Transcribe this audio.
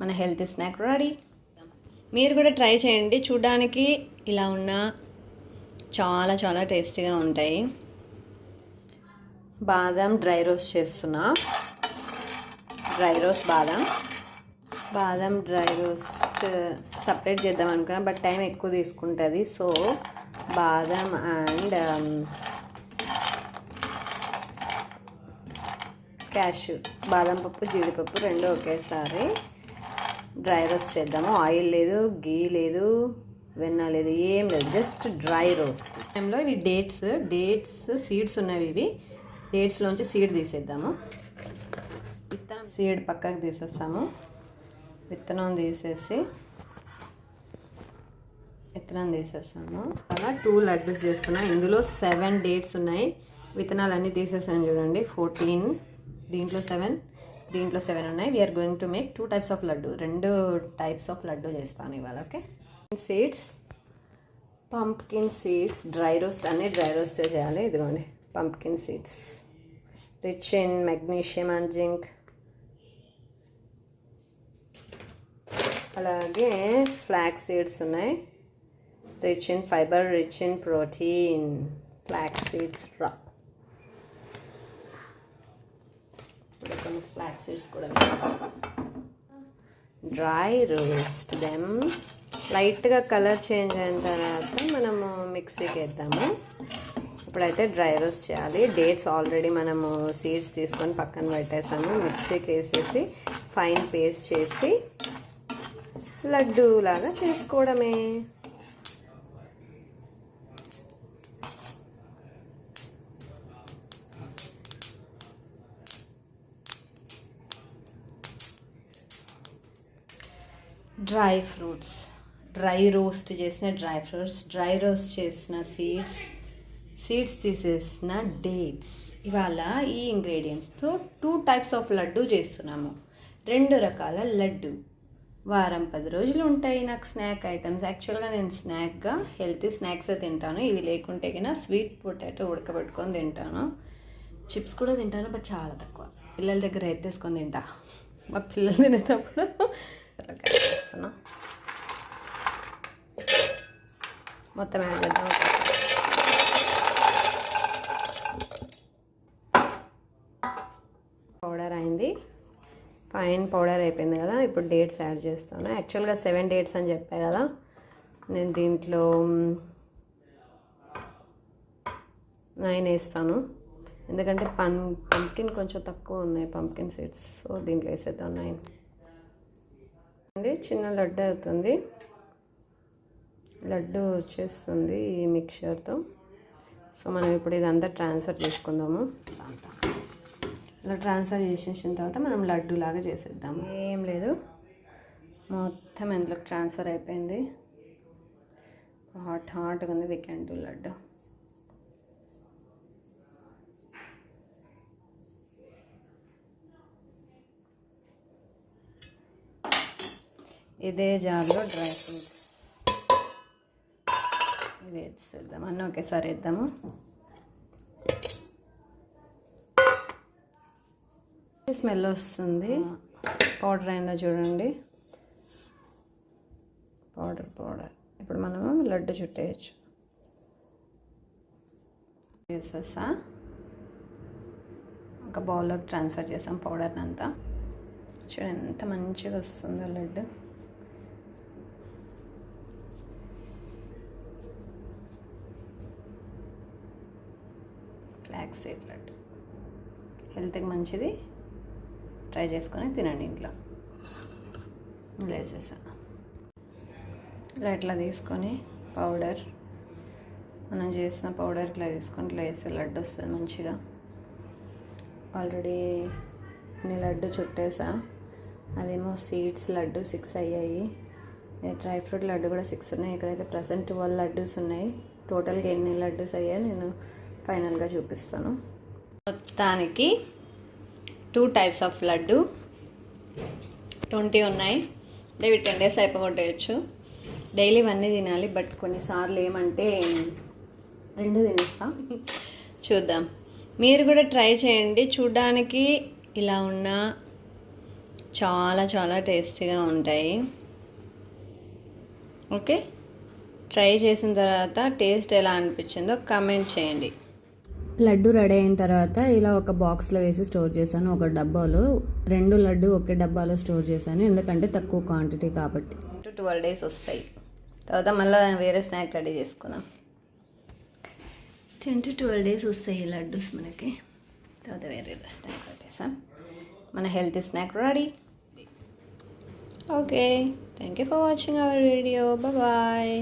మన healthy snack ready. మీరు కూడా ట్రై చేయండి. చూడడానికి ఇలా ఉన్న చాలా చాలా టేస్టీగా ఉంటాయి. బాదం డ్రై రోస్ట్ చేస్తున్నా. డ్రై రోస్ట్ బాదం డ్రై రోస్ట్ సపరేట్ చేద్దాం అనుకున్నా, బట్ టైం ఎక్కువ తీసుకుంటుంది. సో బాదం అండ్ క్యాష్యూ, బాదం పప్పు జీడిపప్పు రెండు ఒకేసారి డ్రై రోస్ట్ చేద్దాము. ఆయిల్ లేదు, గీ లేదు, వెన్న లేదు, ఏం లేదు, జస్ట్ డ్రై రోస్ట్. టైంలో ఇవి డేట్స్ సీడ్స్ ఉన్నవి. ఇవి డేట్స్లోంచి సీడ్ తీసేద్దాము. విత్తనం సీడ్ పక్కకు తీసేస్తాము. విత్తనం తీసేస్తాము. అలా 2 లడ్డూస్ చేస్తున్నా. ఇందులో 7 డేట్స్ ఉన్నాయి. విత్తనాలు అన్నీ తీసేసాను చూడండి. 14, దీంట్లో 7 ఉన్నాయి. We're going to make 2 types of laddu. 2 types of laddu చేస్తాను ఇవాళ. Okay, seeds, pumpkin seeds dry roast, అన్నీ డ్రై రోస్ట్ చేయాలి. ఇదిగోండి pumpkin seeds, rich in magnesium and zinc. అలాగే ఫ్లాక్స్ సీడ్స్ ఉన్నాయి, rich in fibre, rich in protein. Flax seeds raw. కొన్ని flax seeds కూడా dry roast them. లైట్గా colour change అయిన తర్వాత మనము మిక్సీకి వేద్దాము. ఇప్పుడైతే డ్రై రోస్ట్ చేయాలి. డేట్స్ ఆల్రెడీ మనము సీడ్స్ తీసుకొని పక్కన పెట్టేసాము. మిక్సీకి వేసేసి ఫైన్ పేస్ట్ చేసి లడ్డు లాగా చేసుకోవడమే. డ్రై ఫ్రూట్స్, డ్రై రోస్ట్ చేసిన డ్రై ఫ్రూట్స్, డ్రై రోస్ట్ చేసిన సీడ్స్ తీసేసిన డేట్స్. ఇవాళ ఈ ఇంగ్రీడియంట్స్తో 2 టైప్స్ ఆఫ్ లడ్డు చేస్తున్నాము. 2 రకాల లడ్డు. వారం 10 రోజులు ఉంటాయి నాకు స్నాక్ ఐటమ్స్. యాక్చువల్గా నేను స్నాక్గా హెల్తీ స్నాక్సే తింటాను. ఇవి లేకుంటే కన్నా స్వీట్ పొటాటో ఉడకబెట్టుకొని తింటాను. చిప్స్ కూడా తింటాను, బట్ చాలా తక్కువ. పిల్లల దగ్గర ఎత్తేసుకొని తింటా. మా పిల్లలు తినేటప్పుడు మొత్తం యాడ్ చేద్దాం. పౌడర్ అయింది, ఫైన్ పౌడర్ అయిపోయింది కదా. ఇప్పుడు డేట్స్ యాడ్ చేస్తాను. యాక్చువల్గా 7 డేట్స్ అని చెప్పా కదా, నేను దీంట్లో 9 వేస్తాను. ఎందుకంటే పంప్కిన్ కొంచెం తక్కువ ఉన్నాయి, పంప్కిన్ సీడ్స్. సో దీంట్లో వేసేద్దాం 9. చిన్న లడ్డు అవుతుంది, లడ్డు వచ్చేస్తుంది ఈ మిక్చర్తో. సో మనం ఇప్పుడు ఇదంతా ట్రాన్స్ఫర్ చేసుకుందాము. ఇలా ట్రాన్స్ఫర్ చేసేసిన తర్వాత మనం లడ్డు లాగా చేసేద్దాము. ఏం లేదు, మొత్తం ఇందులోకి ట్రాన్స్ఫర్ అయిపోయింది. హాట్గా ఉంది. We can do laddu. ఇదే జార్లో డ్రై ఫ్రూట్స్ ఇవి వేసేద్దాం. అన్నీ ఒకేసారి వేద్దాము. స్మెల్ వస్తుంది. పౌడర్ అయిందో చూడండి. పౌడర్. ఇప్పుడు మనము లడ్డు చుట్టేయచ్చు. వేసేసా ఒక బౌల్లోకి ట్రాన్స్ఫర్ చేసాం పౌడర్ని అంతా. చూడండి ఎంత మంచిగా వస్తుందో లడ్డు. ఫ్లాక్స్ సీడ్ లడ్డు హెల్త్కి మంచిది. ట్రై చేసుకొని తినండి ఇంట్లో. వేసేసా. ఇలా ఇట్లా తీసుకొని పౌడర్, మనం చేసిన పౌడర్ ఇట్లా తీసుకొని ఇట్లా వేస్తే లడ్డు వస్తుంది మంచిగా. ఆల్రెడీ నేను లడ్డు చుట్టేసా. అదేమో సీడ్స్ లడ్డు 6 అయ్యాయి. డ్రై ఫ్రూట్ లడ్డు కూడా 6 ఉన్నాయి. ఇక్కడైతే ప్రజెంట్ 12 లడ్డూస్ ఉన్నాయి. టోటల్గా ఎన్ని లడ్డూస్ అయ్యాయో నేను ఫైనల్గా చూపిస్తాను. మొత్తానికి 2 టైప్స్ ఆఫ్ లడ్డు 20 ఉన్నాయి. ఇవి 10 డేస్ అయిపోగొట్టేయచ్చు. డైలీ 1 తినాలి, బట్ కొన్నిసార్లు ఏమంటే 2 తినేస్తాం. చూద్దాం. మీరు కూడా ట్రై చేయండి. చూడడానికి ఇలా ఉన్న చాలా చాలా టేస్టీగా ఉంటాయి. ఓకే, ట్రై చేసిన తర్వాత టేస్ట్ ఎలా అనిపించిందో కామెంట్ చేయండి. లడ్డు రెడీ అయిన తర్వాత ఇలా ఒక బాక్స్లో వేసి స్టోర్ చేశాను. ఒక డబ్బాలో 2 లడ్డు ఒకే డబ్బాలో స్టోర్ చేశాను, ఎందుకంటే తక్కువ క్వాంటిటీ కాబట్టి. 12 days వస్తాయి. తర్వాత మళ్ళీ వేరే స్నాక్ రెడీ చేసుకుందాం. 10 to 12 days వస్తాయి ఈ లడ్డూస్ మనకి. తర్వాత వేరే స్నాక్స్ చేసాం. మన healthy snack ready. Okay, thank you for watching our video. Bye.